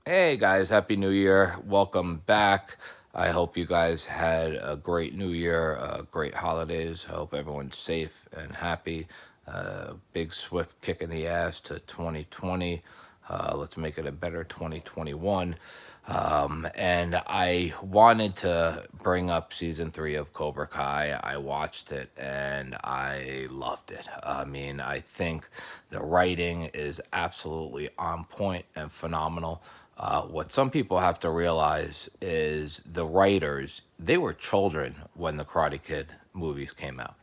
Hey guys, Happy New Year. Welcome back. I hope you guys had a great New Year, great holidays. I hope everyone's safe and happy. Big swift kick in the ass to 2020. Let's make it a better 2021. And I wanted to bring up season three of Cobra Kai. I watched it and I loved it. I mean, I think the writing is absolutely on point and phenomenal. What some people have to realize is the writers, they were children when the Karate Kid movies came out.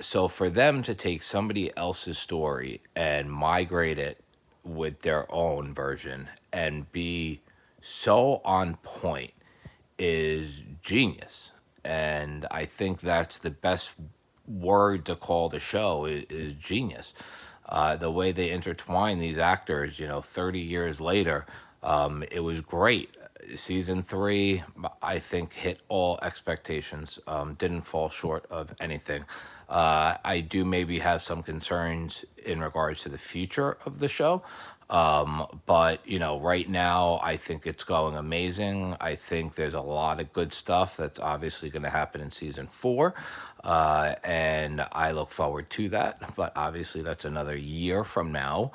So for them to take somebody else's story and migrate it with their own version and be so on point is genius. And I think that's the best word to call the show is genius. The way they intertwine these actors, 30 years later, it was great. Season three, I think, hit all expectations, didn't fall short of anything. I do maybe have some concerns in regards to the future of the show. But right now I think it's going amazing. I think there's a lot of good stuff that's obviously going to happen in season four, and I look forward to that. But obviously, that's another year from now.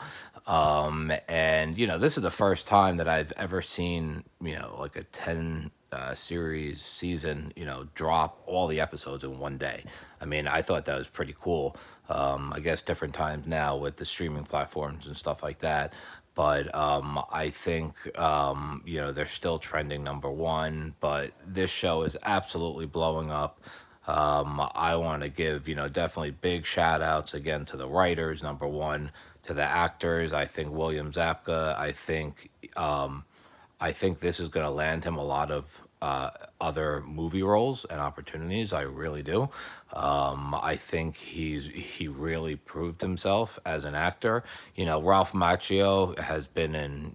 And this is the first time that I've ever seen like a 10 series season, drop all the episodes in one day. I mean, I thought that was pretty cool. I guess different times now with the streaming platforms and stuff like that. But I think, they're still trending number one. But this show is absolutely blowing up. I want to give, definitely big shout outs again to the writers, number one, to the actors. I think William Zapka, I think this is going to land him a lot of other movie roles and opportunities. I really do. I think he really proved himself as an actor. Ralph Macchio has been in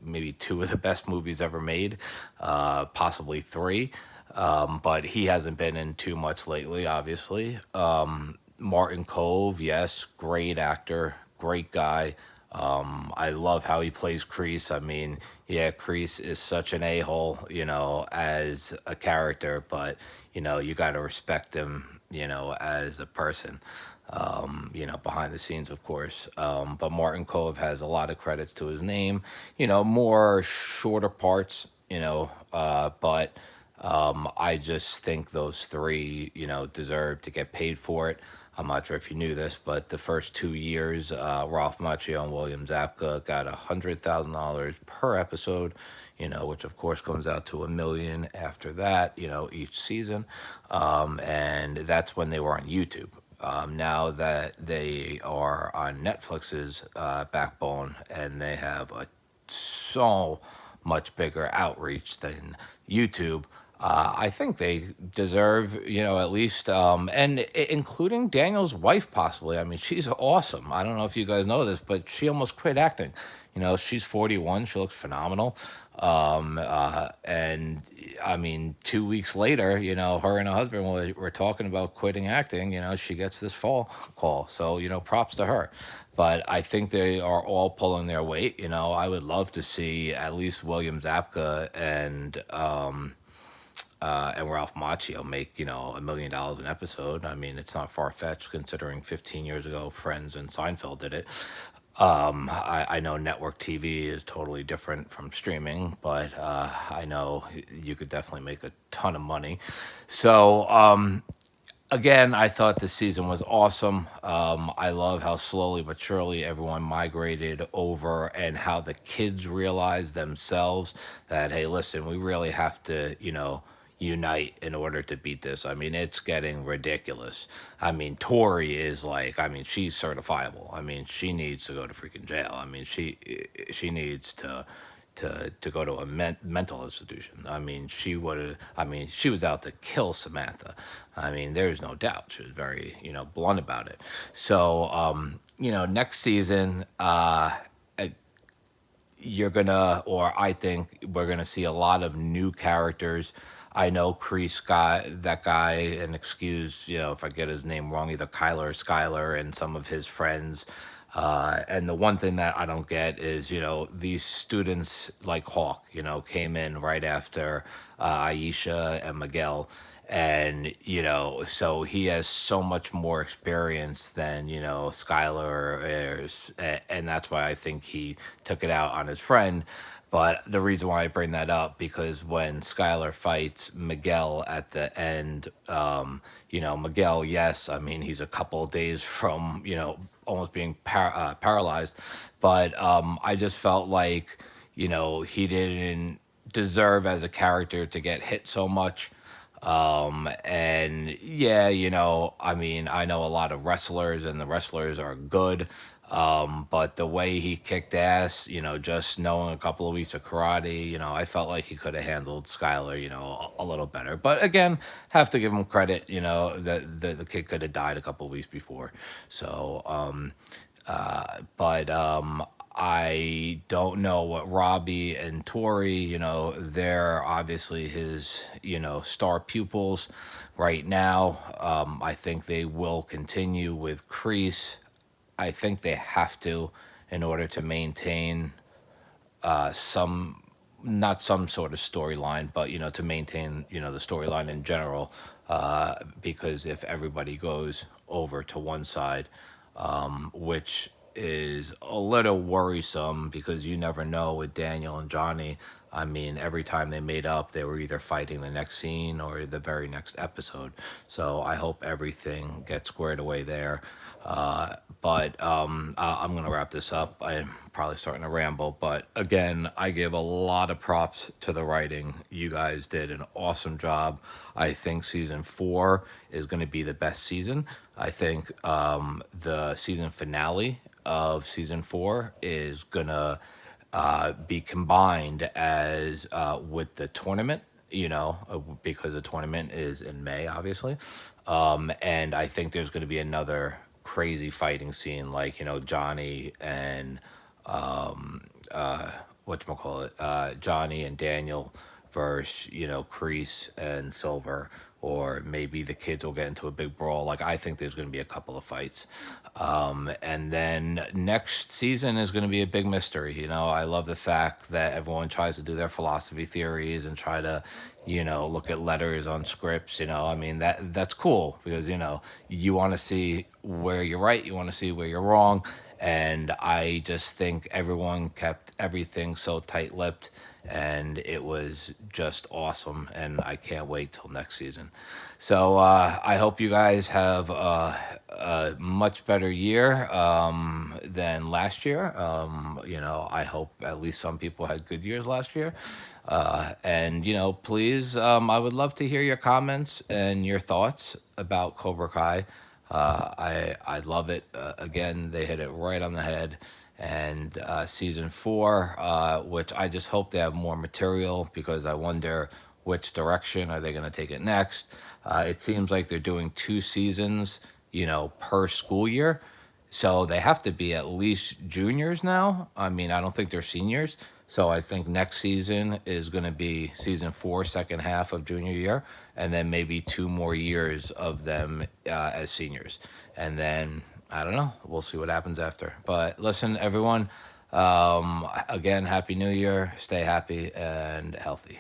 maybe two of the best movies ever made, possibly three. But he hasn't been in too much lately, obviously. Martin Cove, yes, great actor, great guy. I love how he plays Kreese. I mean, yeah, Kreese is such an a-hole, as a character, but, you got to respect him, as a person, behind the scenes, of course. But Martin Cove has a lot of credits to his name, more shorter parts, but I just think those three, deserve to get paid for it. I'm not sure if you knew this, but the first 2 years, Ralph Macchio and William Zapka got $100,000 per episode, which of course comes out to 1 million after that, each season. And that's when they were on YouTube. Now that they are on Netflix's backbone and they have so much bigger outreach than YouTube. I think they deserve, at least, including Daniel's wife, possibly. I mean, she's awesome. I don't know if you guys know this, but she almost quit acting. She's 41. She looks phenomenal. And I mean, 2 weeks later, her and her husband were talking about quitting acting. She gets this fall call. So, props to her. But I think they are all pulling their weight. I would love to see at least William Zapka and Ralph Macchio make $1 million an episode. I mean, it's not far fetched considering 15 years ago Friends and Seinfeld did it. I know network TV is totally different from streaming, but I know you could definitely make a ton of money. So again, I thought this season was awesome. I love how slowly but surely everyone migrated over and how the kids realized themselves that, hey, listen, we really have to, unite in order to beat this. I mean, it's getting ridiculous. I mean, Tori is like, I mean, she's certifiable. I mean, she needs to go to freaking jail. I mean, she needs to go to a mental institution. I mean, she would have. I mean, she was out to kill Samantha. I mean, there's no doubt. She was very, blunt about it. So, next season, you're gonna, or I think we're gonna see a lot of new characters. I know Kreese guy, that guy, and excuse, if I get his name wrong, either Kyler or Skyler, and some of his friends. And the one thing that I don't get is, these students like Hawk, came in right after Aisha and Miguel. And, so he has so much more experience than, Skylar is. And that's why I think he took it out on his friend. But the reason why I bring that up, because when Skylar fights Miguel at the end, Miguel, yes, I mean, he's a couple of days from, almost being paralyzed. But I just felt like, he didn't deserve as a character to get hit so much. And yeah, I mean, I know a lot of wrestlers and the wrestlers are good. But the way he kicked ass, just knowing a couple of weeks of karate, I felt like he could have handled Skylar, a little better. But again, have to give him credit, that the kid could have died a couple of weeks before. So, but I don't know what Robbie and Tori, they're obviously his, star pupils right now. I think they will continue with Kreese. I think they have to in order to maintain some, not some sort of storyline, but to maintain the storyline in general. Because if everybody goes over to one side, which is a little worrisome because you never know with Daniel and Johnny. I mean, every time they made up, they were either fighting the next scene or the very next episode. So I hope everything gets squared away there. But I'm going to wrap this up. I'm probably starting to ramble. But again, I give a lot of props to the writing. You guys did an awesome job. I think season 4 is going to be the best season. I think the season finale of season 4 is going to be combined as with the tournament, because the tournament is in May, obviously. And I think there's going to be another crazy fighting scene, like, Johnny and whatchamacallit, Johnny and Daniel versus, Kreese and Silver, or maybe the kids will get into a big brawl. Like, I think there's going to be a couple of fights. And then next season is going to be a big mystery. I love the fact that everyone tries to do their philosophy theories and try to, look at letters on scripts. I mean, that's cool because, you want to see where you're right, you want to see where you're wrong. And I just think everyone kept everything so tight-lipped, and it was just awesome. And I can't wait till next season. So I hope you guys have a much better year than last year. I hope at least some people had good years last year. And please, I would love to hear your comments and your thoughts about Cobra Kai. I love it. Again, they hit it right on the head. And season 4, which I just hope they have more material, because I wonder which direction are they going to take it next. It seems like they're doing 2 seasons, per school year. So they have to be at least juniors now. I mean, I don't think they're seniors. So I think next season is going to be season 4, second half of junior year, and then maybe 2 more years of them as seniors. And then, I don't know, we'll see what happens after. But listen, everyone, again, Happy New Year. Stay happy and healthy.